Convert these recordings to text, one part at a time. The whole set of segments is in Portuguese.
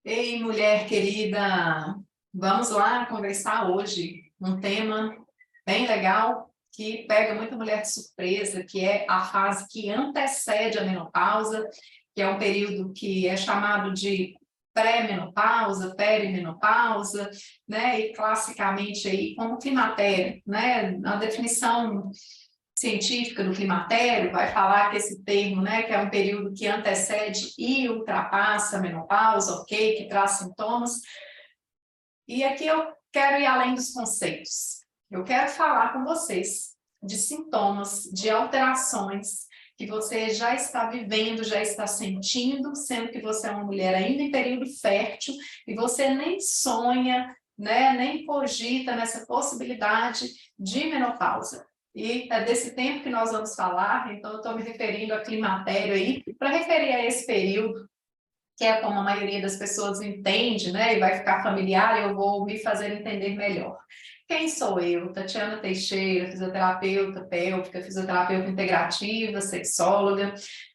Ei, mulher querida, vamos lá conversar hoje um tema bem legal que pega muita mulher de surpresa, que é a fase que antecede a menopausa, que é um período que é chamado de pré-menopausa, perimenopausa, né? E classicamente aí como climatério, né? A definição científica do climatério vai falar que esse termo, né, que é um período que antecede e ultrapassa a menopausa, ok, que traz sintomas. E aqui eu quero ir além dos conceitos. Eu quero falar com vocês de sintomas, de alterações que você já está vivendo, já está sentindo, sendo que você é uma mulher ainda em período fértil e você nem sonha, né, nem cogita nessa possibilidade de menopausa. E é desse tempo que nós vamos falar, então eu estou me referindo a climatério aí, para referir a esse período, que é como a maioria das pessoas entende, né, e vai ficar familiar, e eu vou me fazer entender melhor. Quem sou eu? Tatiana Teixeira, fisioterapeuta pélvica, fisioterapeuta integrativa, sexóloga,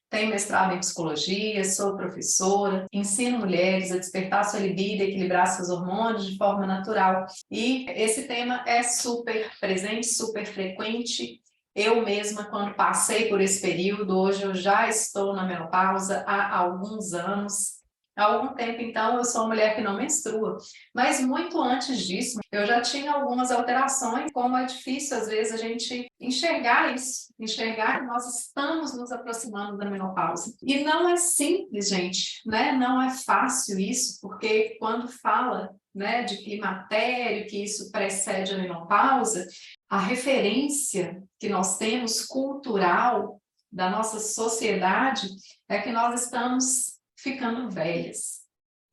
tenho mestrado em psicologia, sou professora, ensino mulheres a despertar sua libido, equilibrar seus hormônios de forma natural. E esse tema é super presente, super frequente. Eu mesma, quando passei por esse período, hoje eu já estou na menopausa há alguns anos. Há algum tempo, então, eu sou uma mulher que não menstrua. Mas muito antes disso, eu já tinha algumas alterações, como é difícil, às vezes, a gente enxergar isso, enxergar que nós estamos nos aproximando da menopausa. E não é simples, gente, né? Não é fácil isso, porque quando fala, né, de climatério, que isso precede a menopausa, a referência que nós temos cultural da nossa sociedade é que nós estamos ficando velhas.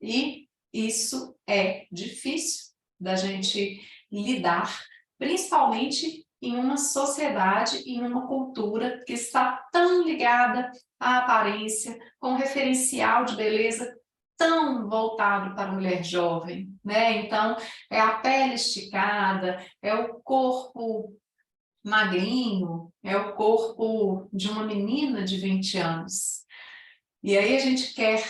E isso é difícil da gente lidar, principalmente em uma sociedade, em uma cultura que está tão ligada à aparência, com um referencial de beleza tão voltado para a mulher jovem, né? Então, é a pele esticada, é o corpo magrinho, é o corpo de uma menina de 20 anos. E aí a gente quer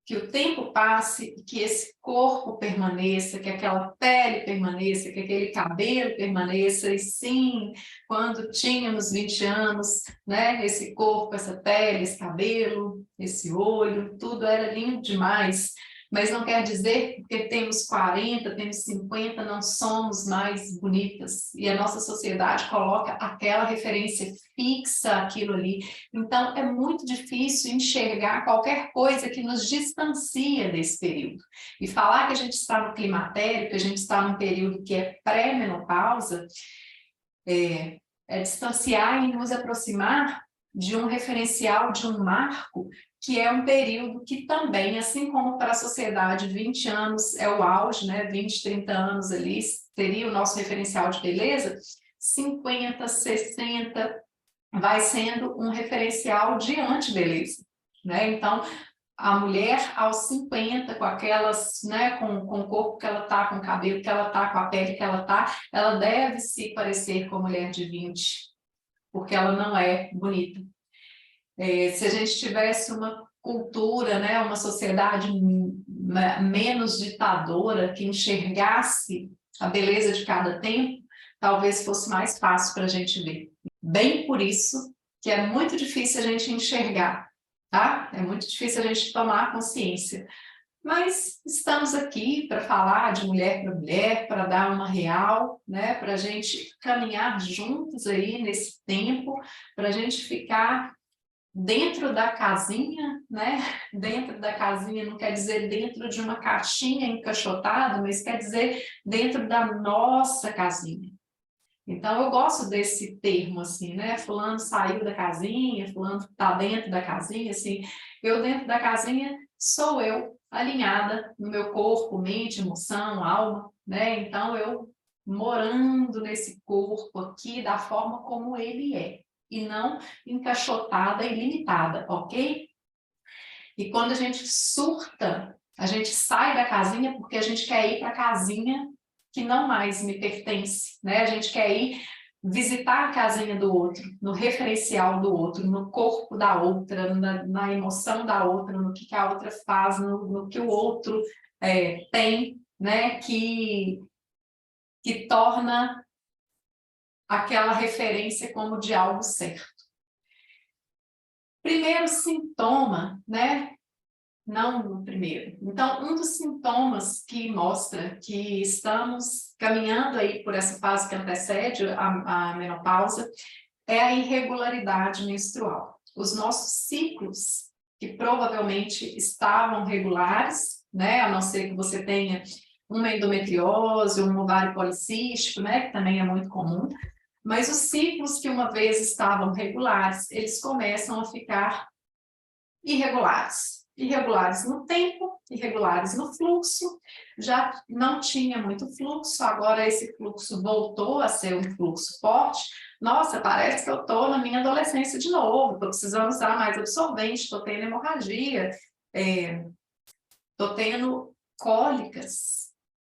que o tempo passe, que esse corpo permaneça, que aquela pele permaneça, que aquele cabelo permaneça. E sim, quando tínhamos 20 anos, né, esse corpo, essa pele, esse cabelo, esse olho, tudo era lindo demais. Mas não quer dizer que porque temos 40, temos 50, não somos mais bonitas. E a nossa sociedade coloca aquela referência fixa, aquilo ali. Então, é muito difícil enxergar qualquer coisa que nos distancia desse período. E falar que a gente está no climatério, que a gente está num período que é pré-menopausa, é distanciar e nos aproximar de um referencial, de um marco, que é um período que também, assim como para a sociedade, 20 anos é o auge, né? 20, 30 anos ali seria o nosso referencial de beleza, 50, 60 vai sendo um referencial de antibeleza, né? Então, a mulher aos 50, com aquelas, né, com o corpo que ela tá, com o cabelo que ela tá, com a pele que ela tá, ela deve se parecer com a mulher de 20, porque ela não é bonita. Se a gente tivesse uma cultura, né, uma sociedade menos ditadora, que enxergasse a beleza de cada tempo, talvez fosse mais fácil para a gente ver. Bem por isso que é muito difícil a gente enxergar, tá? É muito difícil a gente tomar consciência. Mas estamos aqui para falar de mulher para mulher, para dar uma real, né? Para a gente caminhar juntos aí nesse tempo, para a gente ficar dentro da casinha, né? Dentro da casinha não quer dizer dentro de uma caixinha encaixotada, mas quer dizer dentro da nossa casinha. Então, eu gosto desse termo, assim, né? Fulano saiu da casinha, fulano está dentro da casinha, assim. Eu dentro da casinha sou eu, alinhada no meu corpo, mente, emoção, alma, né? Então, eu morando nesse corpo aqui da forma como ele é, e não encaixotada e limitada, ok? E quando a gente surta, a gente sai da casinha porque a gente quer ir para a casinha que não mais me pertence, né? A gente quer ir visitar a casinha do outro, no referencial do outro, no corpo da outra, na emoção da outra, no que a outra faz, no que o outro tem, né, que torna aquela referência como de algo certo. Primeiro sintoma, né? Não o primeiro. Então, um dos sintomas que mostra que estamos caminhando aí por essa fase que antecede a menopausa é a irregularidade menstrual. Os nossos ciclos, que provavelmente estavam regulares, né? A não ser que você tenha uma endometriose, um ovário policístico, né? Que também é muito comum. Mas os ciclos que uma vez estavam regulares, eles começam a ficar irregulares. Irregulares no tempo, irregulares no fluxo, já não tinha muito fluxo, agora esse fluxo voltou a ser um fluxo forte. Nossa, parece que eu estou na minha adolescência de novo, estou precisando usar mais absorvente, estou tendo hemorragia, estou tendo cólicas.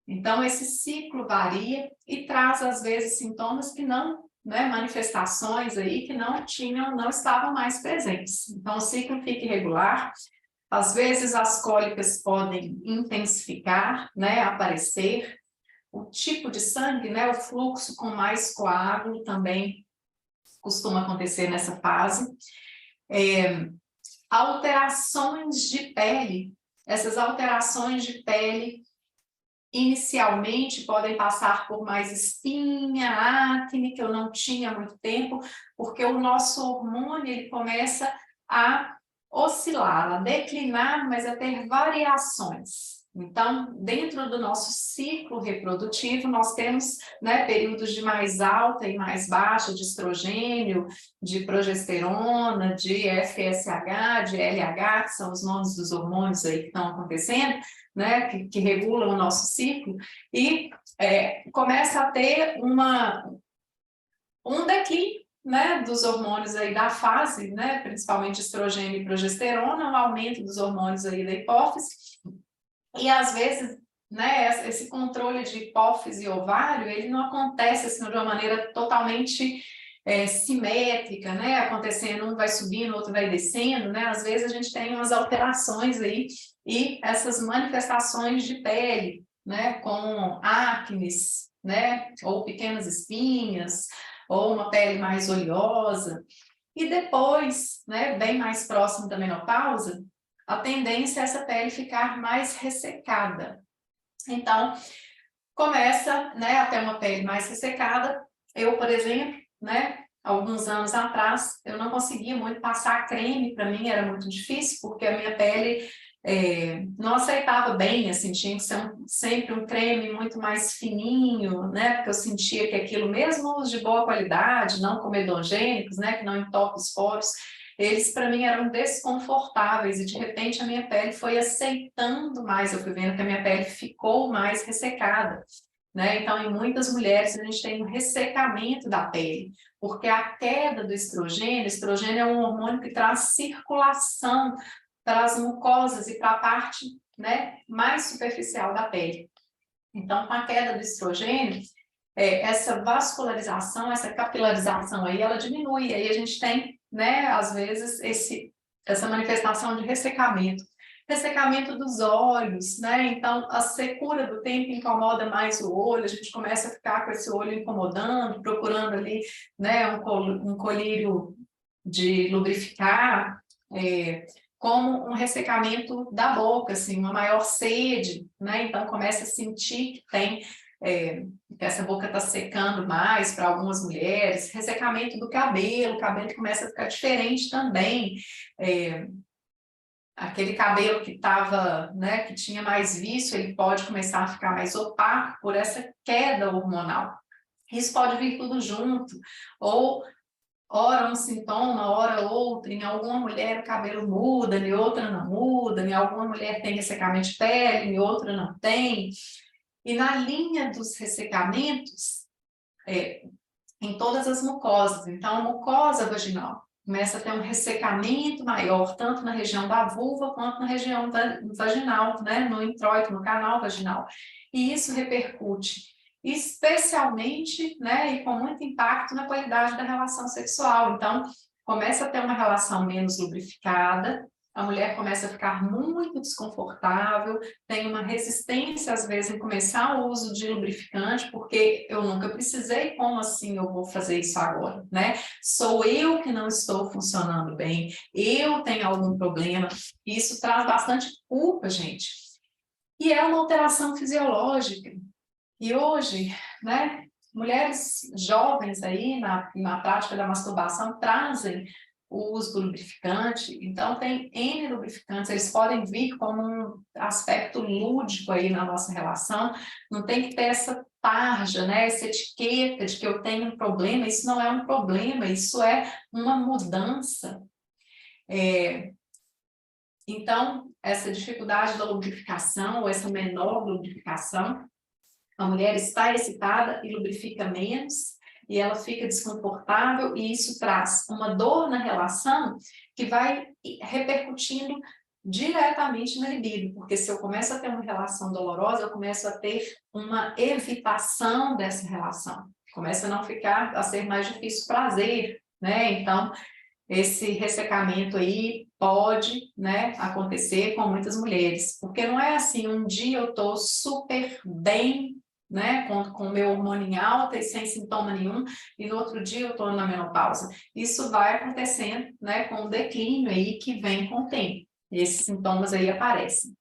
Então, esse ciclo varia e traz, às vezes, sintomas que não, né, manifestações aí que não estavam mais presentes. Então, o ciclo fica irregular. Às vezes, as cólicas podem intensificar, né, aparecer. O tipo de sangue, né, o fluxo com mais coágulo também costuma acontecer nessa fase. Alterações de pele. Essas alterações de pele inicialmente podem passar por mais espinha, acne, que eu não tinha há muito tempo, porque o nosso hormônio ele começa a oscilar, a declinar, mas a ter variações. Então, dentro do nosso ciclo reprodutivo, nós temos, né, períodos de mais alta e mais baixa de estrogênio, de progesterona, de FSH, de LH, que são os nomes dos hormônios aí que estão acontecendo, né, que regulam o nosso ciclo, e começa a ter um declínio, né, dos hormônios aí da fase, né, principalmente estrogênio e progesterona, um aumento dos hormônios aí da hipófise, e às vezes, né, esse controle de hipófise e ovário, ele não acontece assim, de uma maneira totalmente simétrica, né, acontecendo, um vai subindo, outro vai descendo, né, às vezes a gente tem umas alterações aí, e essas manifestações de pele, né, com acnes, né, ou pequenas espinhas, ou uma pele mais oleosa, e depois, né, bem mais próximo da menopausa, a tendência é essa pele ficar mais ressecada. Então, começa, né, a ter uma pele mais ressecada. Eu, por exemplo, né, alguns anos atrás, eu não conseguia muito passar creme, para mim era muito difícil, porque a minha pele não aceitava bem, assim, tinha que ser sempre um creme muito mais fininho, né, porque eu sentia que aquilo, mesmo os de boa qualidade, não comedogênicos, né, que não entopem os poros, eles para mim eram desconfortáveis e de repente a minha pele foi aceitando mais, eu fui vendo que a minha pele ficou mais ressecada, né? Então, em muitas mulheres a gente tem um ressecamento da pele, porque a queda do estrogênio é um hormônio que traz circulação para as mucosas e para a parte, né, mais superficial da pele. Então, com a queda do estrogênio, essa vascularização, essa capilarização aí, ela diminui, aí a gente tem, né, às vezes, essa manifestação de ressecamento. Ressecamento dos olhos, né, então a secura do tempo incomoda mais o olho, a gente começa a ficar com esse olho incomodando, procurando ali, né, um colírio de lubrificar, como um ressecamento da boca, assim, uma maior sede, né, então começa a sentir que tem que essa boca está secando mais para algumas mulheres, ressecamento do cabelo, o cabelo começa a ficar diferente também, aquele cabelo que estava, né, que tinha mais vício, ele pode começar a ficar mais opaco por essa queda hormonal. Isso pode vir tudo junto, ou ora um sintoma, ora outro, em alguma mulher o cabelo muda, em outra não muda, em alguma mulher tem ressecamento de pele, em outra não tem. E na linha dos ressecamentos, em todas as mucosas, então a mucosa vaginal começa a ter um ressecamento maior, tanto na região da vulva quanto na região vaginal, né? No introito, no canal vaginal. E isso repercute especialmente, né, e com muito impacto na qualidade da relação sexual. Então, começa a ter uma relação menos lubrificada, a mulher começa a ficar muito desconfortável, tem uma resistência, às vezes, em começar o uso de lubrificante, porque eu nunca precisei, como assim eu vou fazer isso agora, né? Sou eu que não estou funcionando bem, eu tenho algum problema, isso traz bastante culpa, gente. E é uma alteração fisiológica. E hoje, né, mulheres jovens aí na prática da masturbação trazem o uso do lubrificante, então tem N lubrificantes, eles podem vir como um aspecto lúdico aí na nossa relação, não tem que ter essa tarja, né, essa etiqueta de que eu tenho um problema, isso não é um problema, isso é uma mudança. Então, essa dificuldade da lubrificação, ou essa menor lubrificação, a mulher está excitada e lubrifica menos, e ela fica desconfortável, e isso traz uma dor na relação que vai repercutindo diretamente na libido, porque se eu começo a ter uma relação dolorosa, eu começo a ter uma evitação dessa relação, começa a não ficar, a ser mais difícil prazer, né? Então, esse ressecamento aí pode, né, acontecer com muitas mulheres, porque não é assim, um dia eu estou super bem, né, com o meu hormônio em alta e sem sintoma nenhum, e no outro dia eu estou na menopausa. Isso vai acontecendo, né, com o declínio aí que vem com o tempo. E esses sintomas aí aparecem.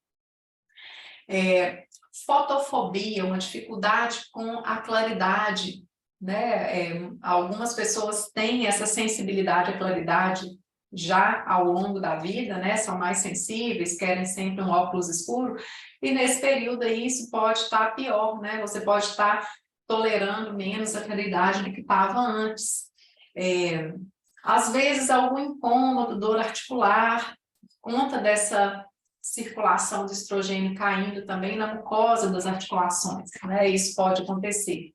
Fotofobia, uma dificuldade com a claridade, né? Algumas pessoas têm essa sensibilidade à claridade já ao longo da vida, né? São mais sensíveis, querem sempre um óculos escuro, e nesse período aí isso pode estar pior, né? Você pode estar tolerando menos a claridade do que estava antes. Às vezes algum incômodo, dor articular, conta dessa circulação do estrogênio caindo também na mucosa das articulações, né? Isso pode acontecer.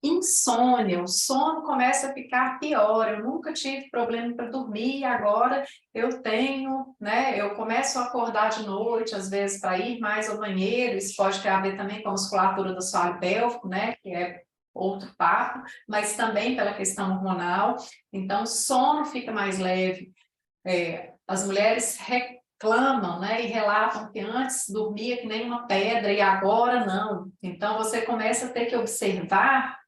Insônia, o sono começa a ficar pior, eu nunca tive problema para dormir, agora eu tenho, né? Eu começo a acordar de noite, às vezes para ir mais ao banheiro, isso pode ter a ver também com a musculatura do assoalho pélvico, né? Que é outro papo, mas também pela questão hormonal, então o sono fica mais leve, as mulheres reclamam, né, e relatam que antes dormia que nem uma pedra e agora não. Então você começa a ter que observar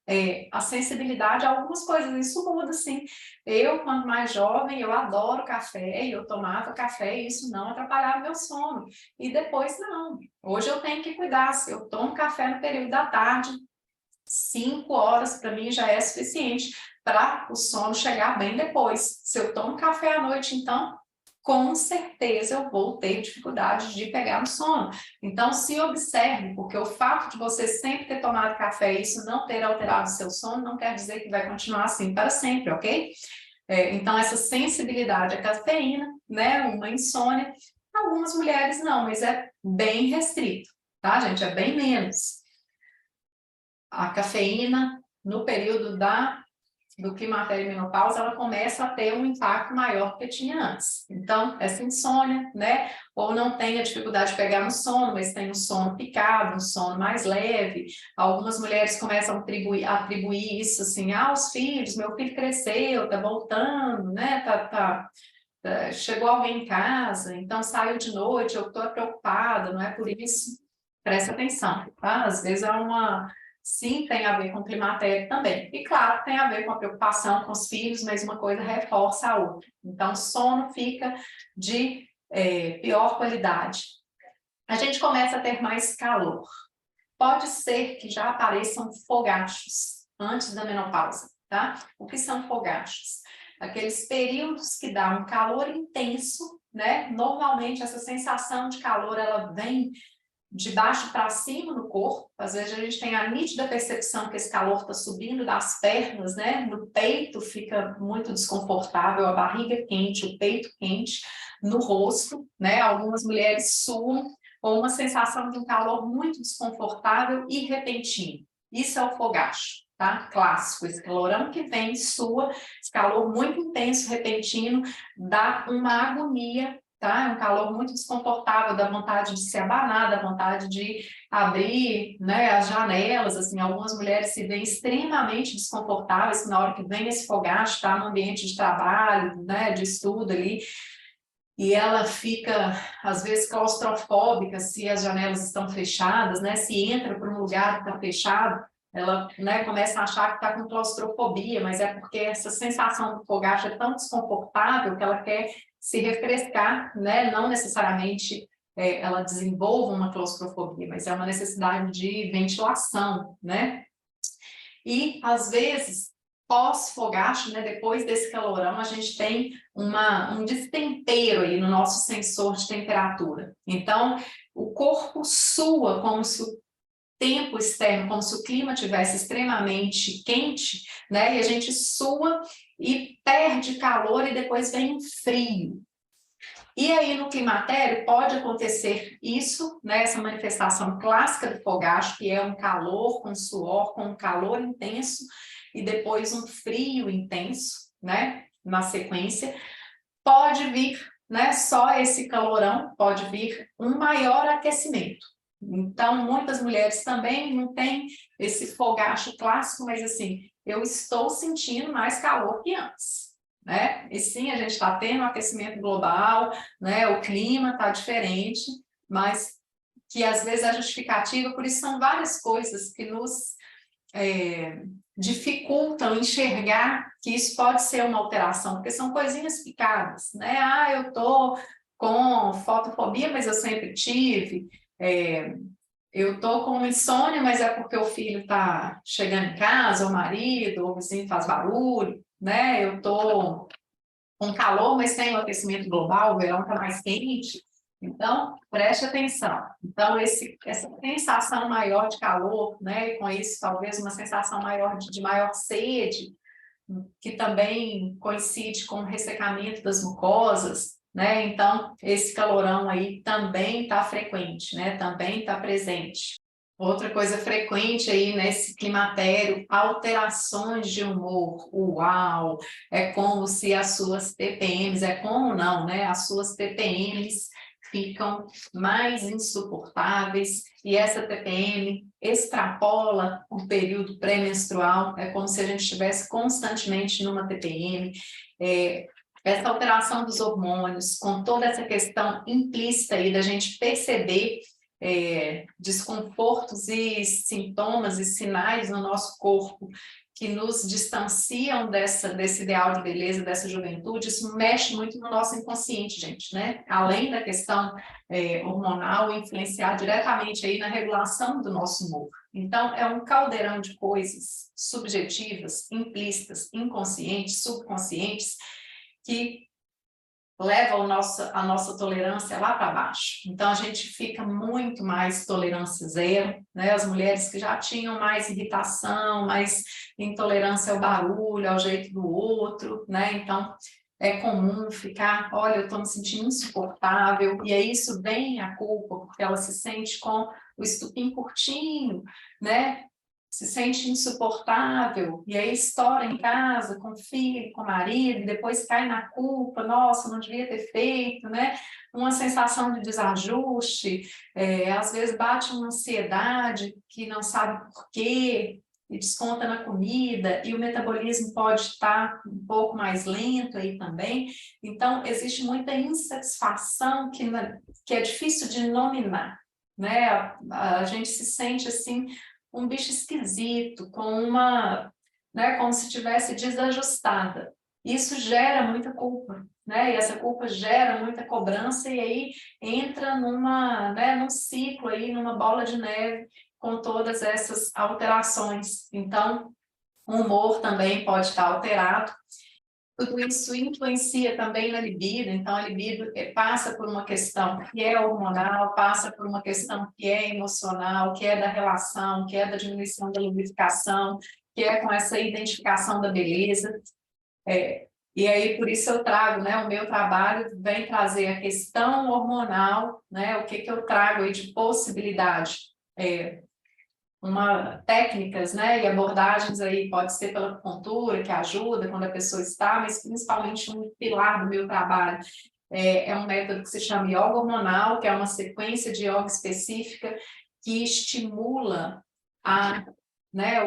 a sensibilidade a algumas coisas, isso muda sim. Eu, quando mais jovem, eu adoro café, eu tomava café e isso não atrapalhava meu sono. E depois não. Hoje eu tenho que cuidar, se eu tomo café no período da tarde, 5 horas para mim já é suficiente para o sono chegar bem depois. Se eu tomo café à noite, então, com certeza eu vou ter dificuldade de pegar no sono. Então, se observe, porque o fato de você sempre ter tomado café e isso não ter alterado o seu sono, não quer dizer que vai continuar assim para sempre, ok? Então, essa sensibilidade à cafeína, né, uma insônia, algumas mulheres não, mas é bem restrito, tá, gente? É bem menos. A cafeína, no período do climatério e menopausa, ela começa a ter um impacto maior do que tinha antes. Então, essa insônia, né? Ou não tem a dificuldade de pegar no sono, mas tem um sono picado, um sono mais leve. Algumas mulheres começam a atribuir isso assim, aos filhos, meu filho cresceu, tá voltando, né? Chegou alguém em casa, então saiu de noite, eu estou preocupada, não é por isso. Presta atenção, tá? Às vezes sim, tem a ver com climatério também. E claro, tem a ver com a preocupação com os filhos, mas uma coisa reforça a outra. Então, o sono fica de pior qualidade. A gente começa a ter mais calor. Pode ser que já apareçam fogachos antes da menopausa, tá? O que são fogachos? Aqueles períodos que dá um calor intenso, né? Normalmente essa sensação de calor, ela vem de baixo para cima no corpo, às vezes a gente tem a nítida percepção que esse calor está subindo das pernas, né? No peito fica muito desconfortável, a barriga quente, o peito quente, no rosto, né? Algumas mulheres suam, ou uma sensação de um calor muito desconfortável e repentino. Isso é o fogacho, tá? Clássico, esse calorão que vem, sua, esse calor muito intenso, repentino, dá uma agonia tá? É um calor muito desconfortável, dá vontade de se abanar, dá vontade de abrir, né, as janelas, assim, algumas mulheres se veem extremamente desconfortáveis na hora que vem esse fogacho, está no ambiente de trabalho, né, de estudo ali, e ela fica, às vezes, claustrofóbica se as janelas estão fechadas, né, se entra para um lugar que está fechado, ela, né, começa a achar que está com claustrofobia, mas é porque essa sensação do fogacho é tão desconfortável que ela quer se refrescar, né, não necessariamente ela desenvolva uma claustrofobia, mas é uma necessidade de ventilação, né? E, às vezes, pós-fogacho, né, depois desse calorão, a gente tem um destempero aí no nosso sensor de temperatura. Então, o corpo sua como se o tempo externo, como se o clima tivesse extremamente quente, né, e a gente sua e perde calor e depois vem um frio. E aí, no climatério, pode acontecer isso, né, essa manifestação clássica do fogacho, que é um calor com suor, com um calor intenso, e depois um frio intenso, né, na sequência. Pode vir, né, só esse calorão, pode vir um maior aquecimento. Então, muitas mulheres também não têm esse fogacho clássico, mas assim, eu estou sentindo mais calor que antes. Né? E sim, a gente está tendo um aquecimento global, né? O clima está diferente, mas que às vezes é justificativa, por isso são várias coisas que nos dificultam enxergar que isso pode ser uma alteração, porque são coisinhas picadas, né? Ah, eu estou com fotofobia, mas eu sempre tive, eu estou com insônia, mas é porque o filho está chegando em casa, ou o marido, ou o vizinho faz barulho, né? Eu estou com calor, mas tem um aquecimento global, o verão está mais quente. Então, preste atenção. Então, essa sensação maior de calor, né? E com isso, talvez uma sensação maior de maior sede, que também coincide com o ressecamento das mucosas, né? Então, esse calorão aí também está frequente, né? Também está presente. Outra coisa frequente aí nesse climatério, alterações de humor. Uau! É como se as suas TPMs, é como não, né? As suas TPMs ficam mais insuportáveis e essa TPM extrapola o período pré-menstrual, é como se a gente estivesse constantemente numa TPM. Essa alteração dos hormônios, com toda essa questão implícita aí da gente perceber desconfortos e sintomas e sinais no nosso corpo que nos distanciam desse ideal de beleza, dessa juventude, isso mexe muito no nosso inconsciente, gente, né? Além da questão hormonal, influenciar diretamente aí na regulação do nosso humor. Então, é um caldeirão de coisas subjetivas, implícitas, inconscientes, subconscientes, que leva a nossa tolerância lá para baixo. Então, a gente fica muito mais tolerância zero, né? As mulheres que já tinham mais irritação, mais intolerância ao barulho, ao jeito do outro, né? Então, é comum ficar, olha, eu estou me sentindo insuportável, e aí isso vem a culpa, porque ela se sente com o estupim curtinho, né? Se sente insuportável, e aí estoura em casa com o filho, com o marido, e depois cai na culpa, nossa, não devia ter feito, né? Uma sensação de desajuste, às vezes bate uma ansiedade que não sabe por quê, e desconta na comida, e o metabolismo pode estar um pouco mais lento aí também. Então, existe muita insatisfação que é difícil de nominar, né? A gente se sente assim, um bicho esquisito, né, como se estivesse desajustada. Isso gera muita culpa, né? E essa culpa gera muita cobrança e aí entra né, num ciclo aí, numa bola de neve com todas essas alterações. Então, o humor também pode estar alterado. Tudo isso influencia também na libido, então a libido passa por uma questão que é hormonal, passa por uma questão que é emocional, que é da relação, que é da diminuição da lubrificação, que é com essa identificação da beleza. E aí, por isso eu trago, né, o meu trabalho vem trazer a questão hormonal, né, o que eu trago aí de possibilidade. Técnicas, né, e abordagens aí, pode ser pela acupuntura, que ajuda quando a pessoa está, mas principalmente um pilar do meu trabalho é um método que se chama yoga hormonal, que é uma sequência de yoga específica que estimula né,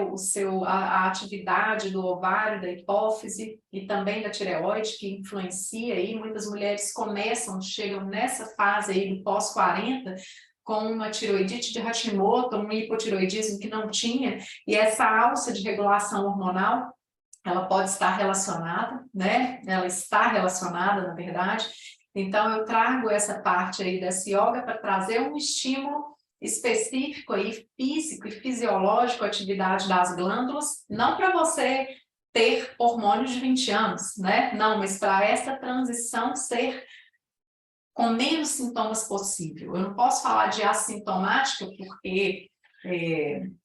a atividade do ovário, da hipófise e também da tireoide, que influencia aí. Muitas mulheres chegam nessa fase aí do pós-40 com uma tireoidite de Hashimoto, um hipotireoidismo que não tinha, e essa alça de regulação hormonal, ela pode estar relacionada, né? Ela está relacionada, na verdade. Então, eu trago essa parte aí dessa yoga para trazer um estímulo específico aí, físico e fisiológico, à atividade das glândulas, não para você ter hormônios de 20 anos, né? Não, mas para essa transição ser com menos sintomas possível. Eu não posso falar de assintomática, porque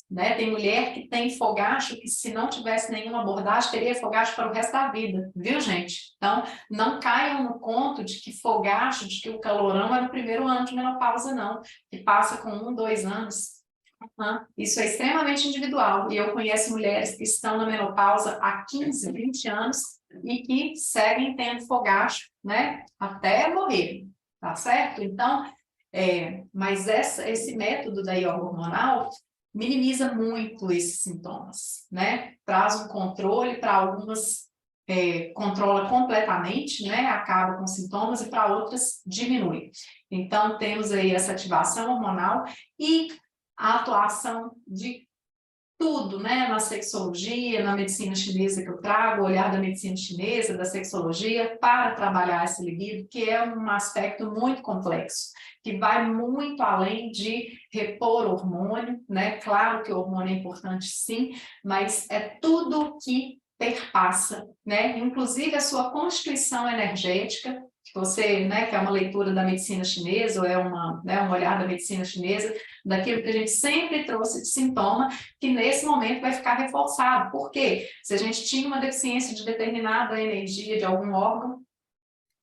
né, tem mulher que tem fogacho que, se não tivesse nenhuma abordagem, teria fogacho para o resto da vida, viu, gente? Então, não caiam no conto de que fogacho, de que o calorão é no primeiro ano de menopausa, não, que passa com 1, 2 anos. Isso é extremamente individual, e eu conheço mulheres que estão na menopausa há 15, 20 anos e que seguem tendo fogacho, né, até morrer, tá certo? Então, mas esse método da yoga hormonal minimiza muito esses sintomas, né? Traz um controle para algumas, controla completamente, né? Acaba com sintomas, e para outras diminui. Então, temos aí essa ativação hormonal e a atuação de tudo, né, na sexologia, na medicina chinesa que eu trago, o olhar da medicina chinesa, da sexologia, para trabalhar esse libido, que é um aspecto muito complexo, que vai muito além de repor hormônio, né? Claro que o hormônio é importante, sim, mas é tudo que perpassa, né? Inclusive a sua constituição energética, que você, né, que é uma leitura da medicina chinesa, ou né, um olhar da medicina chinesa, daquilo que a gente sempre trouxe de sintoma, que nesse momento vai ficar reforçado. Por quê? Se a gente tinha uma deficiência de determinada energia de algum órgão,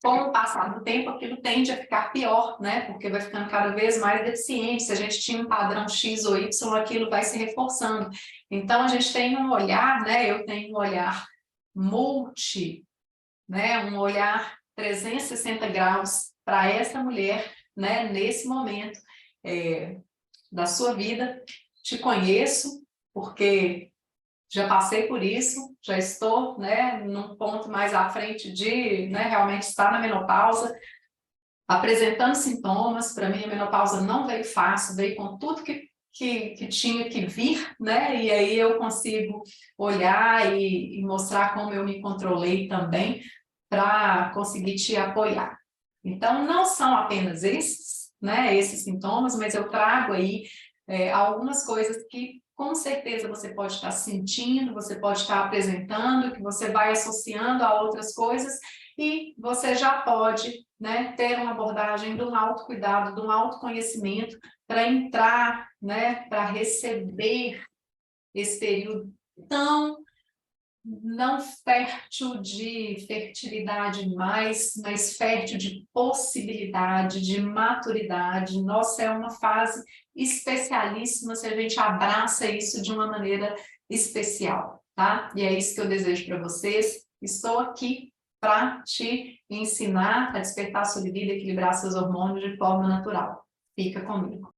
com o passar do tempo, aquilo tende a ficar pior, né? Porque vai ficando cada vez mais deficiente. Se a gente tinha um padrão X ou Y, aquilo vai se reforçando. Então, a gente tem um olhar, né? Eu tenho um olhar multi, né? Um olhar 360 graus para essa mulher, né? Nesse momento da sua vida. Te conheço, porque já passei por isso, já estou, né, num ponto mais à frente de, né, realmente estar na menopausa, apresentando sintomas. Para mim, a menopausa não veio fácil, veio com tudo que tinha que vir, né, e aí eu consigo olhar e mostrar como eu me controlei também para conseguir te apoiar. Então, não são apenas esses, né, esses sintomas, mas eu trago aí algumas coisas que com certeza você pode estar sentindo, você pode estar apresentando, que você vai associando a outras coisas, e você já pode, né, ter uma abordagem de um autocuidado, de um autoconhecimento, para entrar, né, para receber esse período tão não fértil de fertilidade mais, mas fértil de possibilidade, de maturidade. Nossa, é uma fase especialíssima se a gente abraça isso de uma maneira especial, tá? E é isso que eu desejo para vocês. Estou aqui para te ensinar a despertar sua libido, equilibrar seus hormônios de forma natural. Fica comigo.